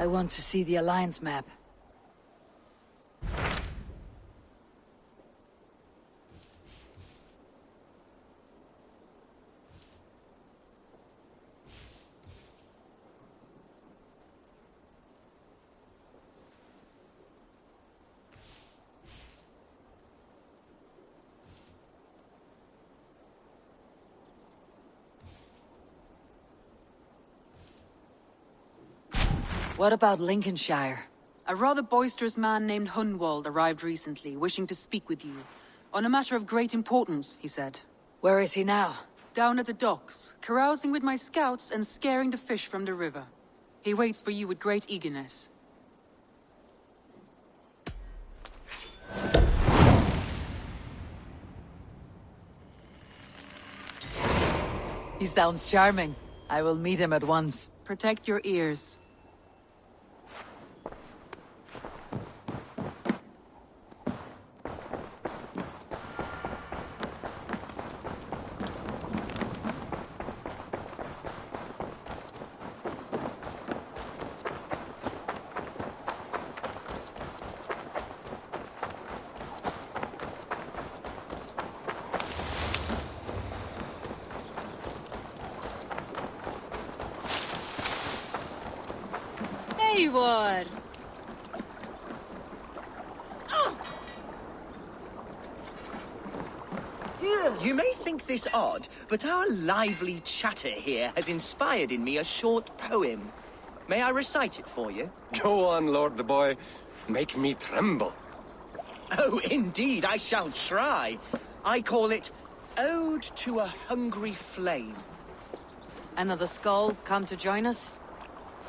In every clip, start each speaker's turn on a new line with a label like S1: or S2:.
S1: I want to see the Alliance map. What about Lincolnshire?
S2: A rather boisterous man named Hunwald arrived recently, wishing to speak with you. On a matter of great importance, he said.
S1: Where is he now?
S2: Down at the docks, carousing with my scouts and scaring the fish from the river. He waits for you with great eagerness.
S1: He sounds charming. I will meet him at once.
S2: Protect your ears.
S3: Eivor!
S4: You may think this odd, but our lively chatter here has inspired in me a short poem. May I recite it for you?
S5: Go on, Lord the Boy. Make me tremble.
S4: Oh, indeed, I shall try. I call it Ode to a Hungry Flame.
S1: Another skull come to join us?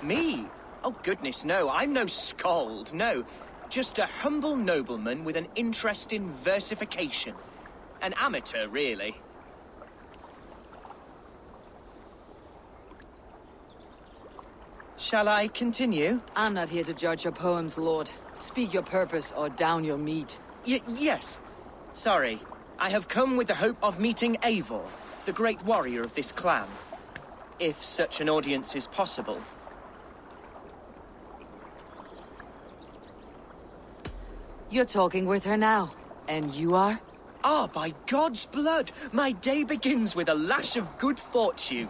S4: Me? Oh, goodness, no. I'm no skald, no. Just a humble nobleman with an interest in versification. An amateur, really. Shall I continue?
S1: I'm not here to judge your poems, Lord. Speak your purpose or down your meat.
S4: Yes. Sorry. I have come with the hope of meeting Eivor, the great warrior of this clan. If such an audience is possible.
S1: You're talking with her now. And you are?
S4: Ah, by God's blood! My day begins with a lash of good fortune.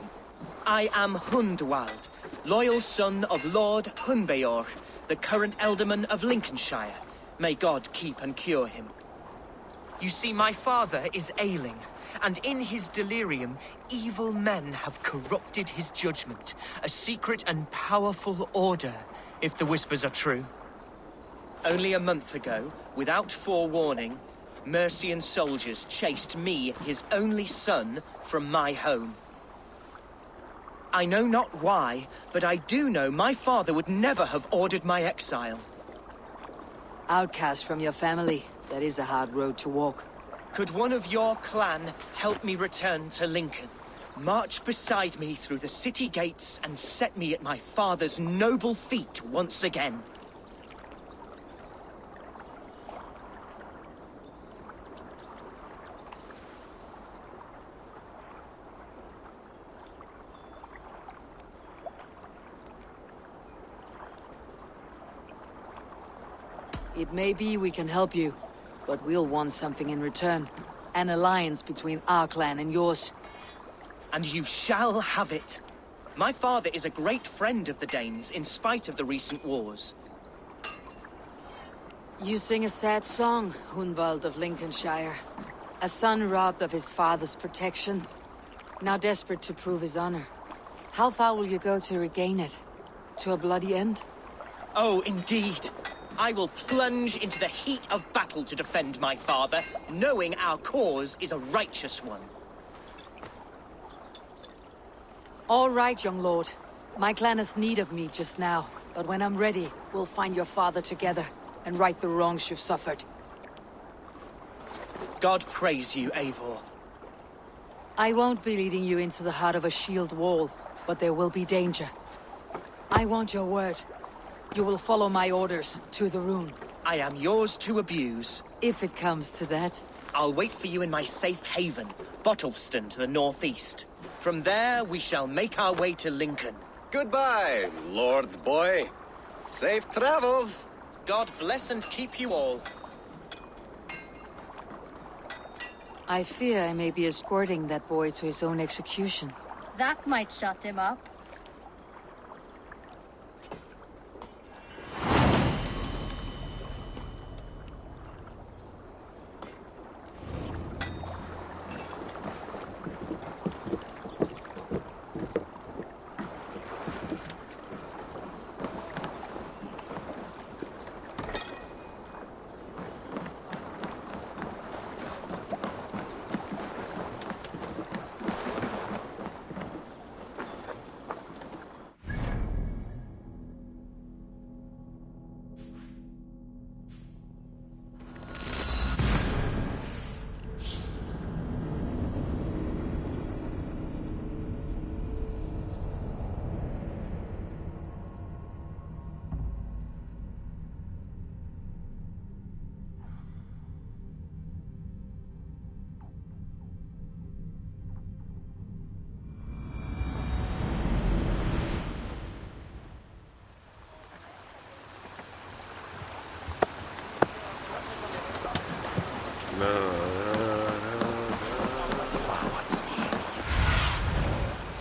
S4: I am Hundwald, loyal son of Lord Hunbeor, the current Elderman of Lincolnshire. May God keep and cure him. You see, my father is ailing, and in his delirium, evil men have corrupted his judgment. A secret and powerful order, if the whispers are true. Only a month ago, without forewarning, Mercian soldiers chased me, his only son, from my home. I know not why, but I do know my father would never have ordered my exile.
S1: Outcast from your family. That is a hard road to walk.
S4: Could one of your clan help me return to Lincoln? March beside me through the city gates and set me at my father's noble feet once again.
S1: It may be we can help you, but we'll want something in return. An alliance between our clan and yours.
S4: And you shall have it. My father is a great friend of the Danes, in spite of the recent wars.
S1: You sing a sad song, Hunwald of Lincolnshire. A son robbed of his father's protection, now desperate to prove his honor. How far will you go to regain it? To a bloody end?
S4: Oh, indeed. I will plunge into the heat of battle to defend my father, knowing our cause is a righteous one.
S1: All right, young lord. My clan has need of me just now, but when I'm ready, we'll find your father together and right the wrongs you've suffered.
S4: God praise you, Eivor.
S1: I won't be leading you into the heart of a shield wall, but there will be danger. I want your word. You will follow my orders to the rune.
S4: I am yours to abuse.
S1: If it comes to that.
S4: I'll wait for you in my safe haven, Bottleston to the northeast. From there, we shall make our way to Lincoln.
S5: Goodbye, Lord Boy. Safe travels.
S4: God bless and keep you all.
S1: I fear I may be escorting that boy to his own execution.
S6: That might shut him up.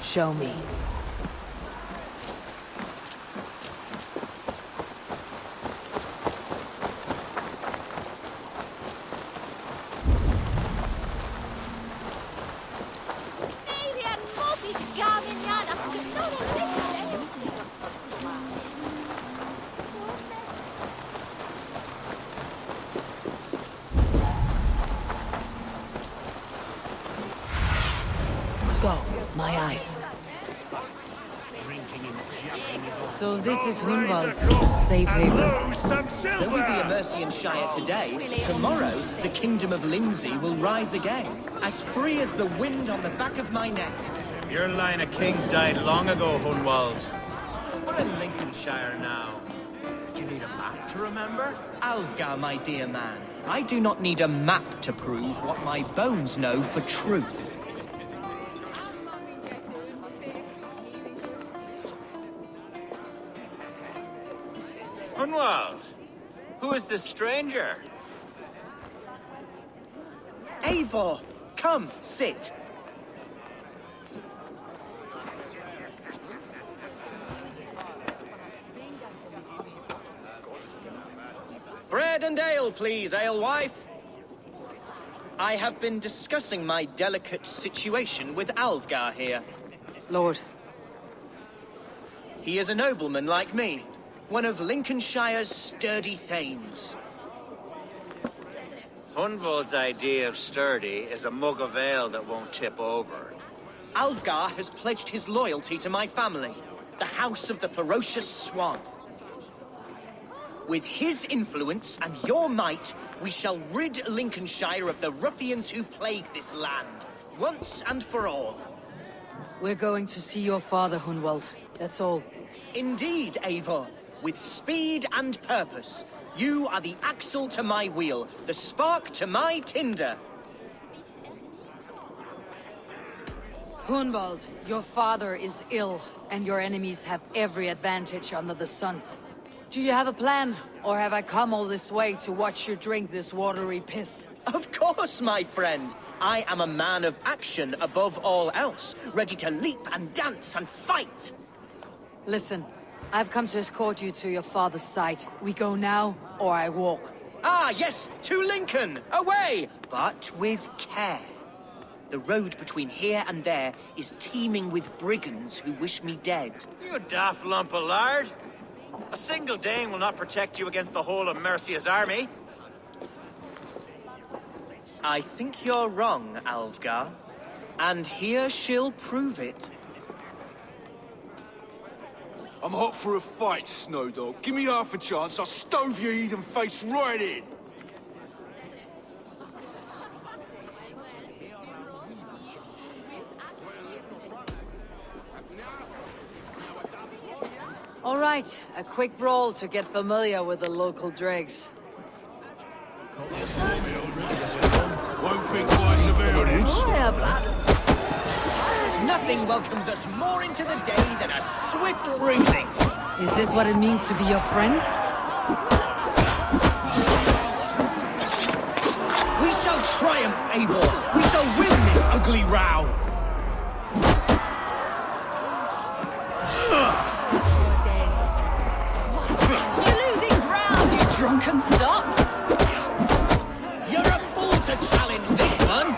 S1: Show me. Go, my eyes. So this is Hunwald's safe haven.
S4: There will be a Mercian Shire today. Tomorrow, the Kingdom of Lindsay will rise again, as free as the wind on the back of my neck.
S7: Your line of kings died long ago, Hunwald. We're in Lincolnshire now. Do you need a map to remember?
S4: Alfgar, my dear man, I do not need a map to prove what my bones know for truth.
S7: Hunwald, who is this stranger?
S4: Eivor, come, sit. Bread and ale, please, alewife. I have been discussing my delicate situation with Alfgar here.
S1: Lord,
S4: He is a nobleman like me, one of Lincolnshire's sturdy thanes.
S7: Hunwald's idea of sturdy is a mug of ale that won't tip over.
S4: Alfgar has pledged his loyalty to my family, the House of the Ferocious Swan. With his influence and your might, we shall rid Lincolnshire of the ruffians who plague this land, once and for all.
S1: we're going to see your father, Hunwald. That's all.
S4: Indeed, Eivor. With speed and purpose, you are the axle to my wheel, the spark to my tinder.
S1: Hunwald, your father is ill, and your enemies have every advantage under the sun. Do you have a plan, or have I come all this way to watch you drink this watery piss?
S4: Of course, my friend. I am a man of action above all else, ready to leap and dance and fight.
S1: Listen, I've come to escort you to your father's side. We go now, or I walk.
S4: Ah, yes, to Lincoln! Away! But with care. The road between here and there is teeming with brigands who wish me dead.
S7: You daft lump of lard! A single Dane will not protect you against the whole of Mercia's army.
S4: I think you're wrong, Alfgar. And here she'll prove it.
S8: I'm hot for a fight, Snowdog. Give me half a chance, I'll stove your heathen face right in.
S1: All right, a quick brawl to get familiar with the local dregs.
S8: Won't think twice about it.
S4: Nothing welcomes us more into the day than a swift bruising.
S1: Is this what it means to be your friend?
S4: We shall triumph, Eivor! We shall win this ugly row!
S3: You're losing ground, you drunken sot!
S4: You're a fool to challenge this one!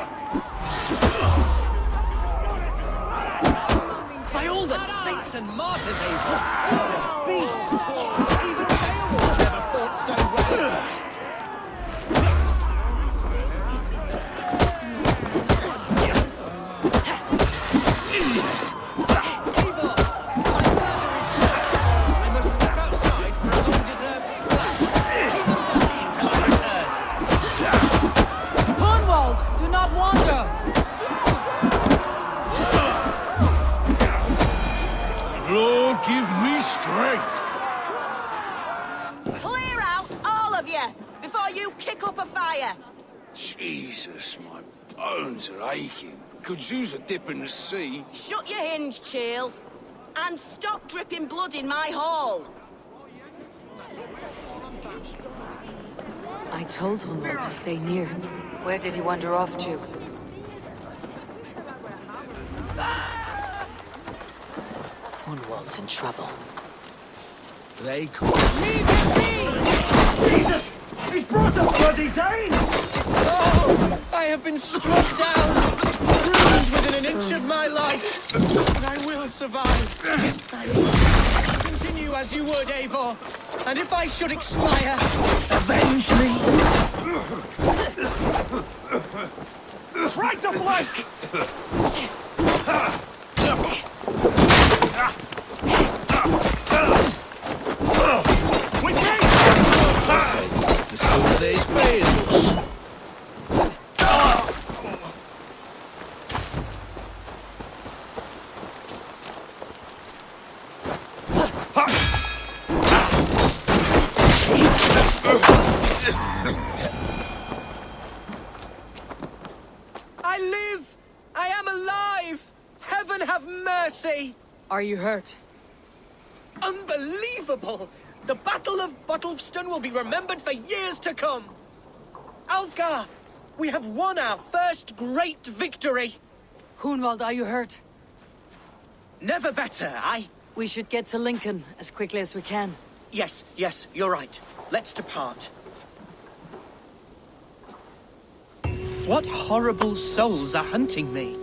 S4: By all the saints and martyrs, Eivor! You're a beast! Even Beowulf never fought so well!
S8: Lord, give me strength!
S6: Clear out, all of you, before you kick up a fire.
S8: Jesus, my bones are aching. Could use a dip in the sea.
S6: Shut your hinge, Chill. And stop dripping blood in my hall.
S1: I told Hunwald to stay near. Where did he wander off to? Hunwald's in trouble.
S8: They call
S4: He's brought a bloody Dane! Oh! I have been struck down, bruised within an inch of my life. But I will survive. I will continue as you would, Eivor. And if I should expire, avenge me! Try to flank! With me!
S8: the sooner there's pain.
S4: I live! I am alive! Heaven have mercy!
S1: Are you hurt?
S4: Unbelievable! The Battle of Bottlefston will be remembered for years to come! Alfgar! We have won our first great victory!
S1: Hunwald, are you hurt?
S4: Never better,
S1: We should get to Lincoln as quickly as we can.
S4: Yes, you're right. Let's depart. What horrible souls are hunting me?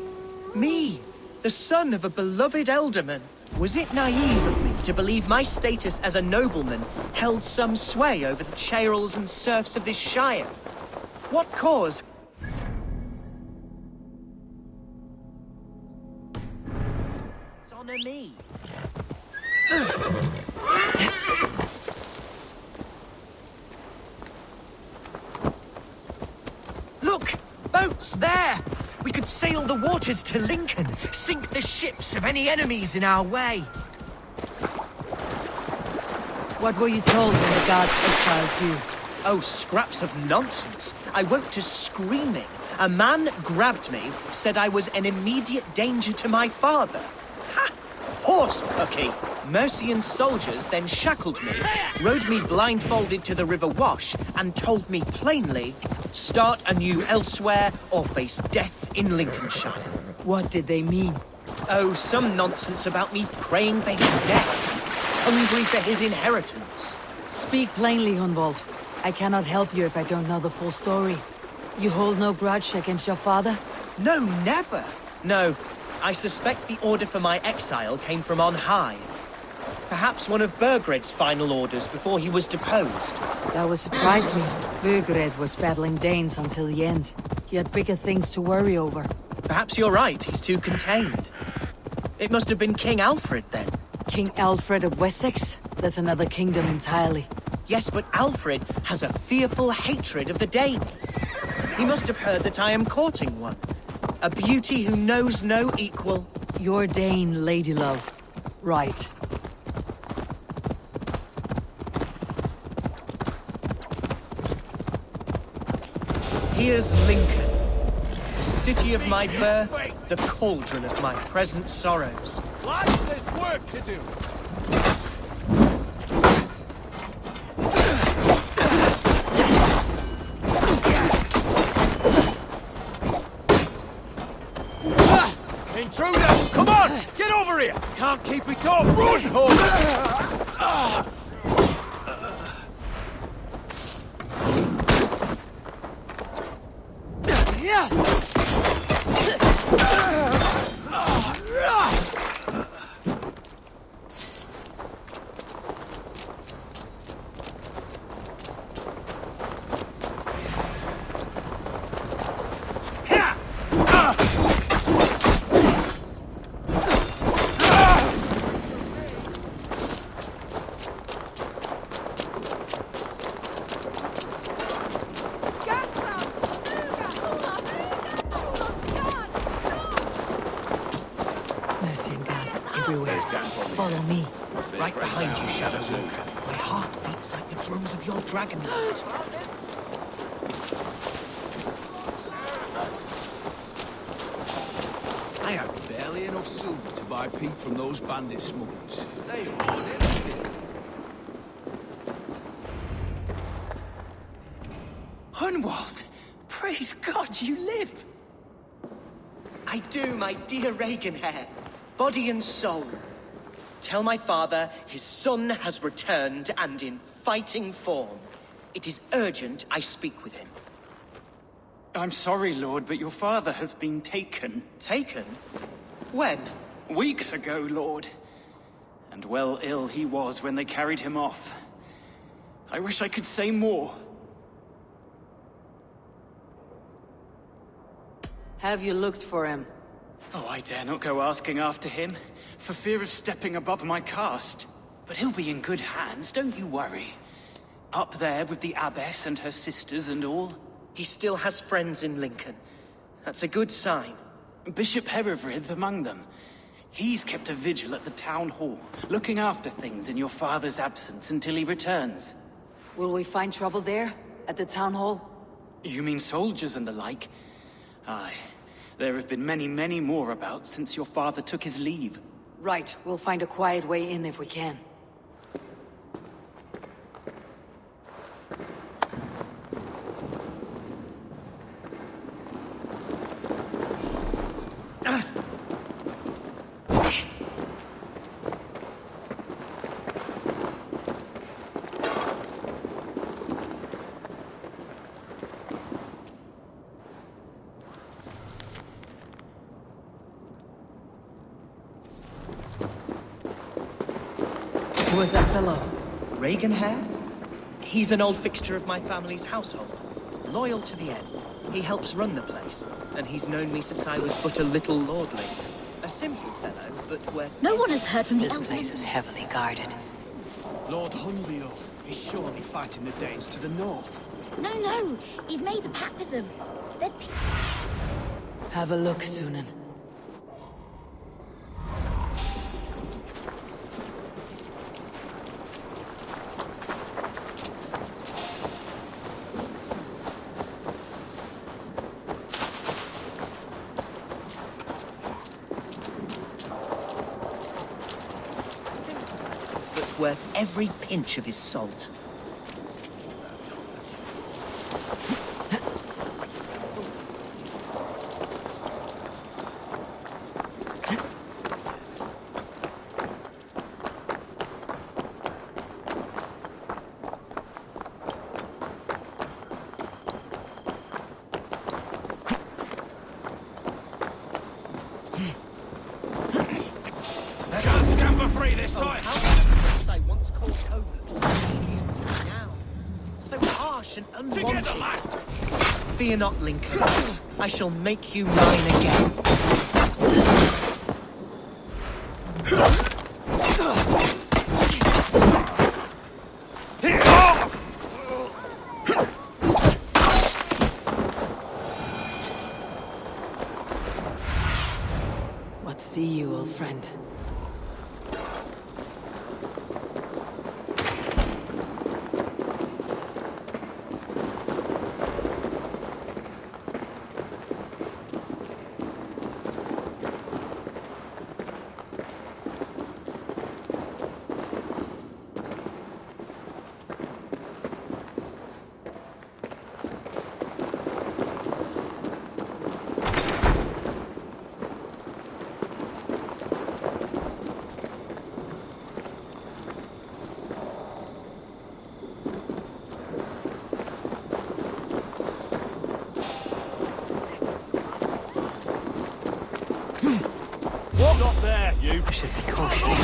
S4: Me, the son of a beloved elderman. Was it naive of me to believe my status as a nobleman held some sway over the churls and serfs of this shire? What cause? Honor me. Look! Boats there! We could sail the waters to Lincoln, sink the ships of any enemies in our way.
S1: What were you told when the guards exiled you?
S4: Oh, scraps of nonsense. I woke to screaming. A man grabbed me, said I was an immediate danger to my father. Ha! Horse pucky! Mercian soldiers then shackled me, rode me blindfolded to the River Wash, and told me plainly, start anew elsewhere or face death in Lincolnshire.
S1: What did they mean?
S4: Oh, some nonsense about me praying for his death, hungry for his inheritance.
S1: Speak plainly, Hunwald. I cannot help you if I don't know the full story. You hold no grudge against your father?
S4: No, never. No, I suspect the order for my exile came from on high. Perhaps one of Burgred's final orders before he was deposed.
S1: That would surprise me. Burgred was battling Danes until the end. He had bigger things to worry over.
S4: Perhaps you're right, he's too contained. It must have been King Alfred, then.
S1: King Alfred of Wessex? That's another kingdom entirely.
S4: Yes, but Alfred has a fearful hatred of the Danes. He must have heard that I am courting one. A beauty who knows no equal.
S1: Your Dane, ladylove. Right.
S4: Here's Lincoln. The city of my birth, the cauldron of my present sorrows.
S8: Lads, there's work to do. can't keep it up! Run, Hun!
S1: Mercy and gods everywhere. Follow me.
S4: Right behind you, Shadow Walker. My heart beats like the drums of your dragon lord.
S8: I have barely enough silver to buy peat from those bandit smugglers. They hoard everything.
S4: Hunwald! Praise God you live! I do, my dear Reaganhair. Body and soul. Tell my father his son has returned and in fighting form. It is urgent I speak with him.
S9: I'm sorry, Lord, but your father has been taken.
S4: Taken? When?
S9: Weeks ago, Lord. And well ill he was when they carried him off. I wish I could say more.
S1: Have you looked for him?
S9: Oh, I dare not go asking after him, for fear of stepping above my caste. But he'll be in good hands, don't you worry. Up there with the abbess and her sisters and all.
S4: He still has friends in Lincoln. That's a good sign.
S9: Bishop Herewrith among them. He's kept a vigil at the town hall, looking after things in your father's absence until he returns.
S1: Will we find trouble there? At the town hall?
S9: You mean soldiers and the like? Aye. There have been many, many more about since your father took his leave.
S1: Right, we'll find a quiet way in if we can. Who was that fellow?
S4: Reaganhair? He's an old fixture of my family's household. Loyal to the end. He helps run the place, and he's known me since I was but a little lordling. A simple fellow, but where...
S3: No one has heard from the
S1: This
S3: elder.
S1: place is heavily guarded.
S10: Lord Hunbeor is surely fighting the Danes to the north.
S3: No, he's made a pact with them. There's people.
S1: Have a look, Sunan.
S4: but worth every pinch of his salt.
S10: Free this time!
S4: I once called homeless. Now, so harsh and unwanted.
S10: Together, lad!
S4: Fear not, Lincoln. I shall make you mine again.
S1: What see you, old friend?
S10: I should be cautious.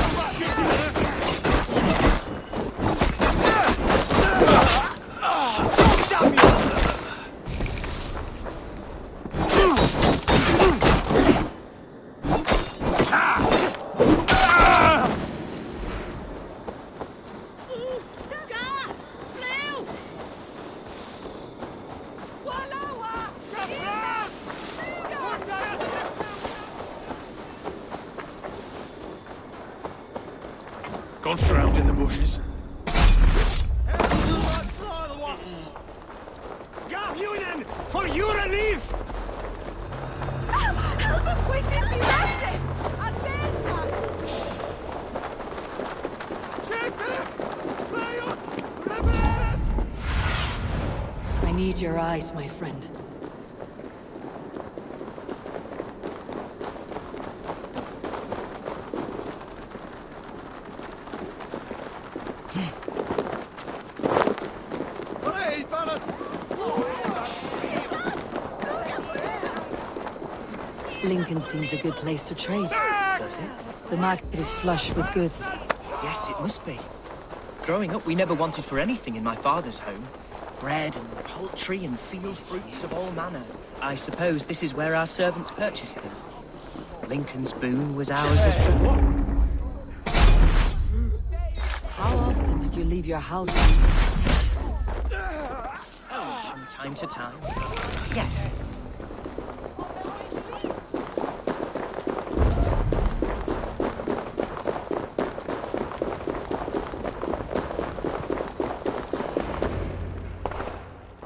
S8: Gone around in the bushes.
S10: Gav Union, for your relief!
S1: I need your eyes, my friend. Lincoln seems a good place to trade.
S4: Does it?
S1: The market is flush with goods.
S4: Yes, it must be. Growing up, we never wanted for anything in my father's home. Bread and poultry and field fruits of all manner. I suppose this is where our servants purchased them. Lincoln's boon was ours as well.
S1: How often did you leave your house?
S4: From time to time. Yes.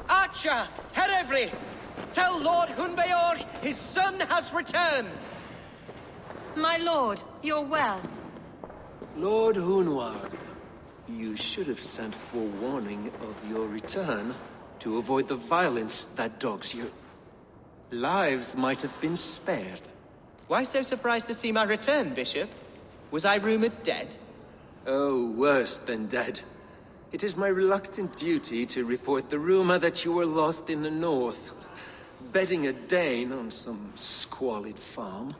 S4: Archer, Herevri, tell Lord Hunbeor his son has returned.
S3: My lord, you're well.
S5: Lord Hunwald, you should have sent forewarning of your return to avoid the violence that dogs you. Lives might have been spared.
S4: Why so surprised to see my return, Bishop? Was I rumored dead?
S5: Oh, worse than dead. It is my reluctant duty to report the rumor that you were lost in the north, bedding a Dane on some squalid farm.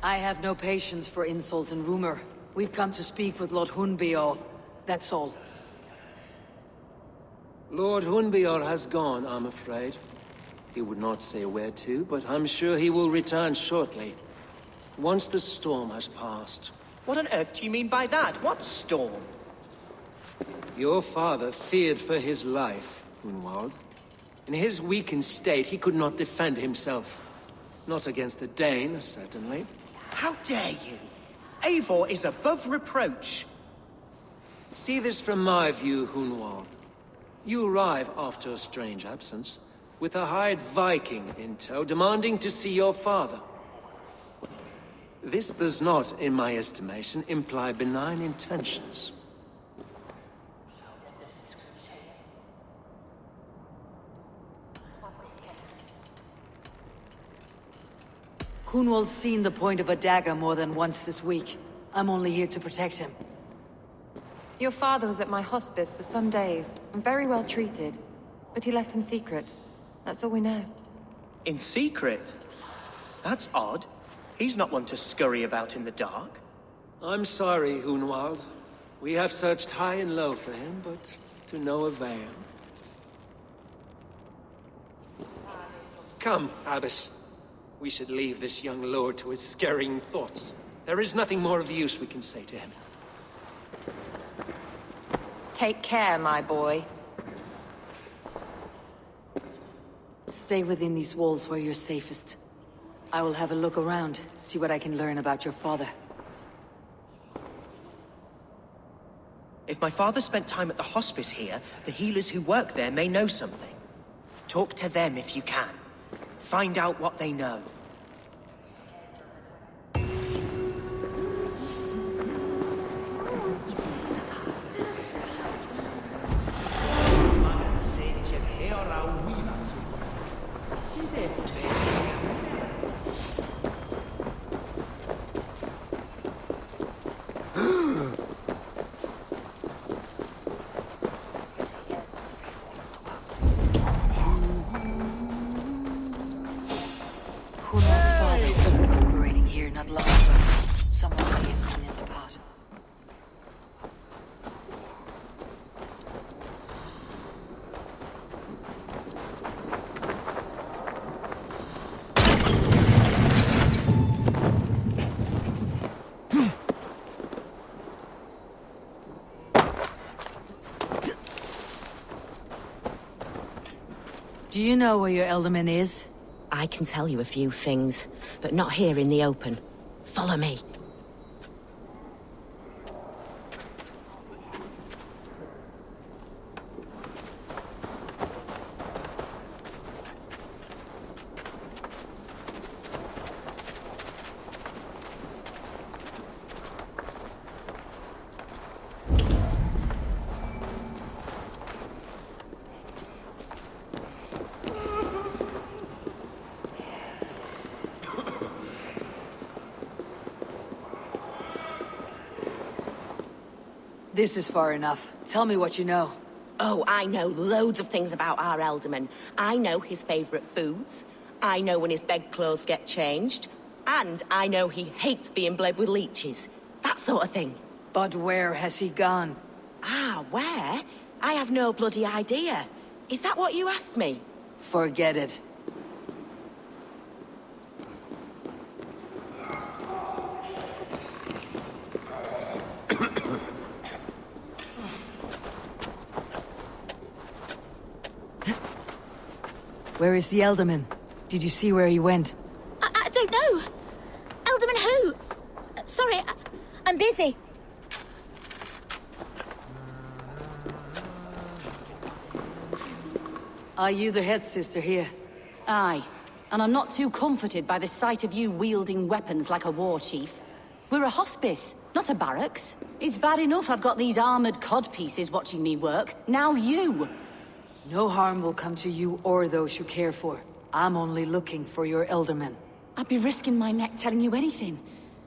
S1: I have no patience for insult and rumor. We've come to speak with Lord Hunbeor. That's all.
S5: Lord Hunbeor has gone, I'm afraid. He would not say where to, but I'm sure he will return shortly. Once the storm has passed.
S4: What on earth do you mean by that? What storm?
S5: Your father feared for his life, Hunwald. In his weakened state, he could not defend himself. Not against a Dane, certainly.
S4: How dare you? Eivor is above reproach.
S5: See this from my view, Hunwald. You arrive after a strange absence, with a hired Viking in tow, demanding to see your father. This does not, in my estimation, imply benign intentions.
S1: Hunwald's seen the point of a dagger more than once this week. I'm only here to protect him.
S11: Your father was at my hospice for some days, and very well treated. But he left in secret. That's all we know.
S4: In secret? That's odd. He's not one to scurry about in the dark.
S5: I'm sorry, Hunwald. We have searched high and low for him, but to no avail. Come, Abbess. We should leave this young lord to his scurrying thoughts. There is nothing more of use we can say to him.
S11: Take care, my boy.
S1: Stay within these walls where you're safest. I will have a look around, see what I can learn about your father.
S4: If my father spent time at the hospice here, the healers who work there may know something. Talk to them if you can. Find out what they know.
S1: Do you know where your Elderman is?
S6: I can tell you a few things, but not here in the open. Follow me.
S1: This is far enough. Tell me what you know.
S6: Oh, I know loads of things about our Elderman. I know his favourite foods. I know when his bedclothes get changed. And I know he hates being bled with leeches. That sort of thing.
S1: But where has he gone?
S6: Ah, where? I have no bloody idea. Is that what you asked me?
S1: Forget it. Where is the Elderman? Did you see where he went?
S12: I don't know. Elderman who? Sorry, I'm busy.
S1: Are you the head sister here?
S3: Aye. And I'm not too comforted by the sight of you wielding weapons like a war chief. We're a hospice, not a barracks. It's bad enough I've got these armored codpieces watching me work. Now you!
S1: No harm will come to you or those you care for. I'm only looking for your Elderman.
S3: I'd be risking my neck telling you anything.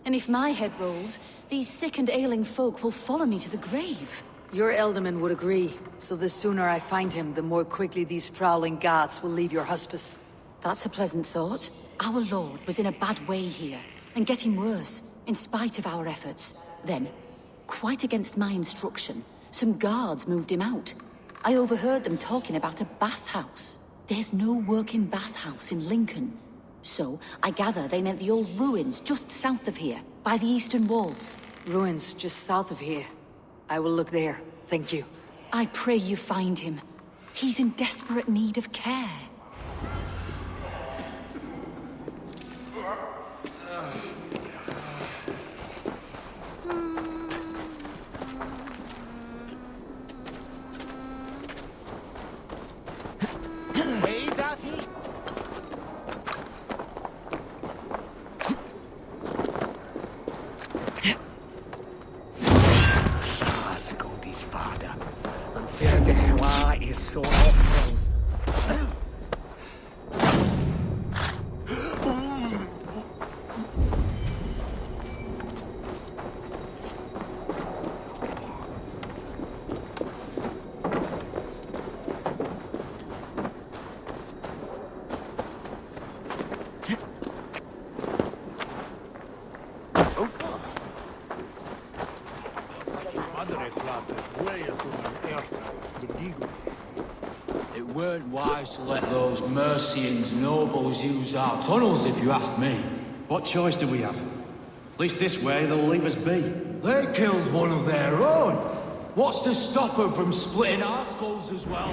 S3: And if my head rolls, these sick and ailing folk will follow me to the grave.
S1: Your Elderman would agree, so the sooner I find him, the more quickly these prowling guards will leave your hospice.
S3: That's a pleasant thought. Our lord was in a bad way here, and getting worse, in spite of our efforts. Then, quite against my instruction, some guards moved him out. I overheard them talking about a bathhouse. There's no working bathhouse in Lincoln. So, I gather they meant the old ruins just south of here, by the eastern walls.
S1: Ruins just south of here. I will look there, thank you.
S3: I pray you find him. He's in desperate need of care.
S10: It weren't wise to let those Mercians nobles use our tunnels, if you ask me. What choice do we have? At least this way they'll leave us be. They killed one of their own. What's to stop them from splitting our skulls as well?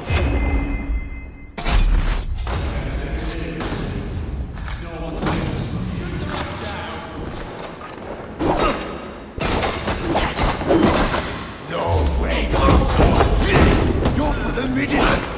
S8: No way! You're for the middle!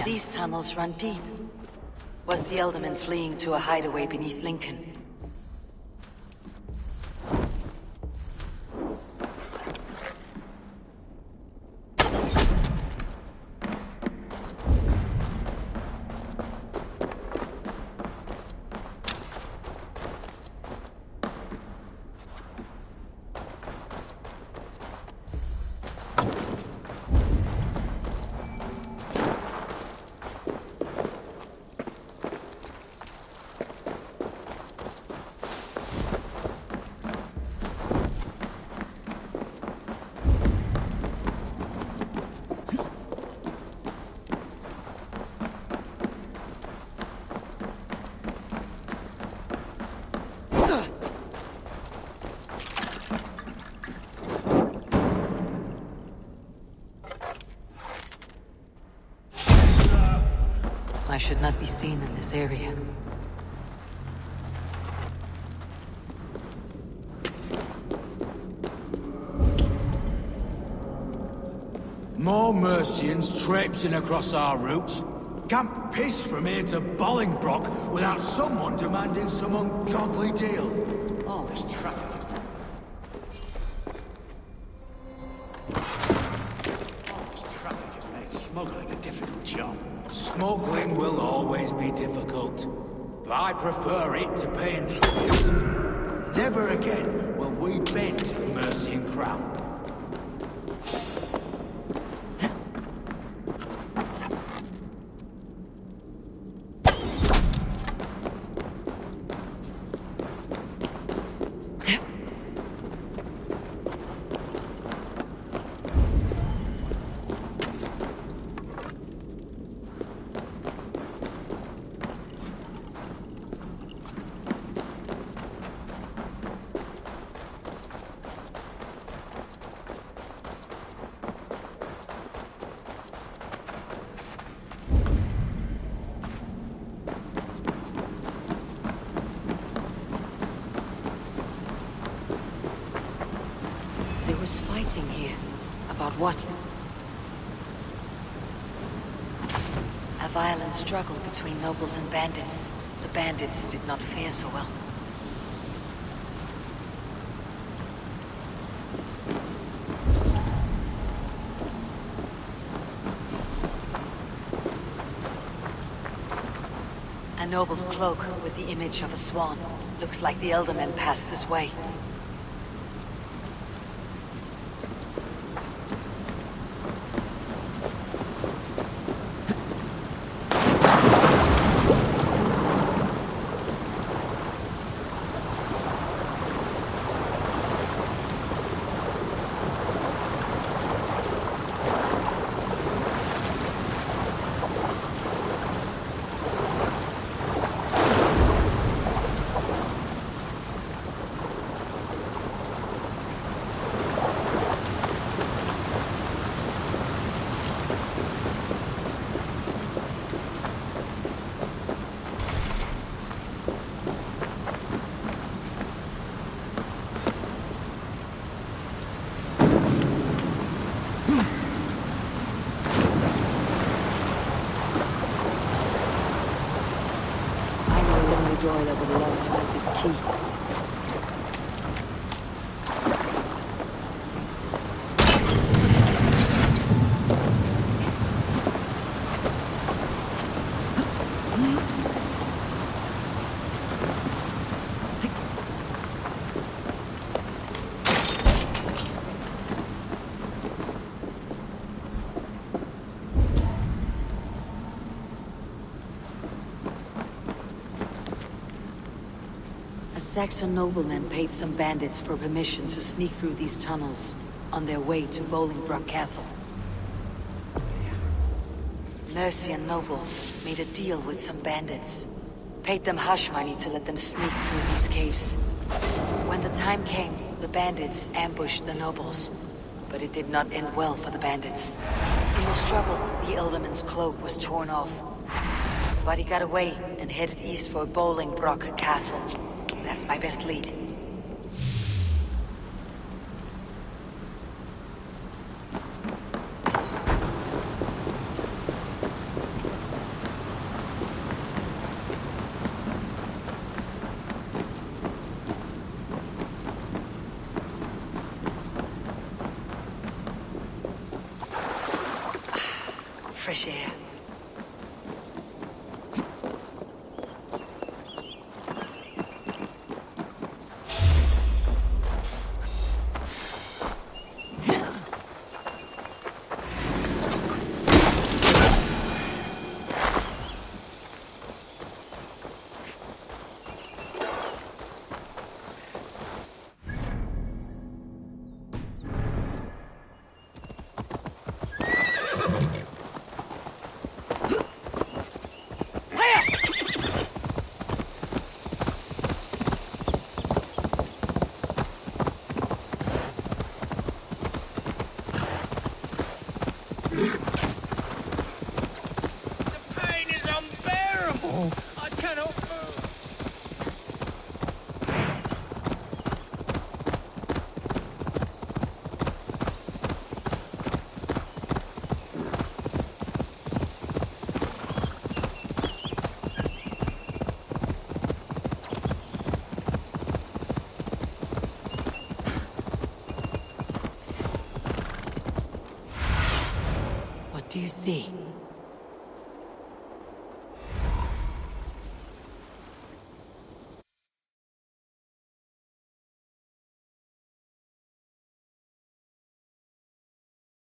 S1: These tunnels run deep. Was the Elderman fleeing to a hideaway beneath Lincoln? I should not be seen in this area.
S10: More Mercians traipsing across our routes. Can't piss from here to Bolingbroke without someone demanding some ungodly deal. All this traffic. Smuggling a difficult job. Smuggling will always be difficult, but I prefer it to paying tribute. Never again will we bend to the Mercian crown.
S1: Fighting here. About what? A violent struggle between nobles and bandits. The bandits did not fare so well. A noble's cloak with the image of a swan. Looks like the Eldermen passed this way. Droid that would love to make this key. Saxon noblemen paid some bandits for permission to sneak through these tunnels on their way to Bolingbroke Castle. Mercian nobles made a deal with some bandits, paid them hush money to let them sneak through these caves. When the time came, the bandits ambushed the nobles, but it did not end well for the bandits. In the struggle, the Elderman's cloak was torn off, but he got away and headed east for Bolingbroke Castle. That's my best lead. Fresh air. Do you see?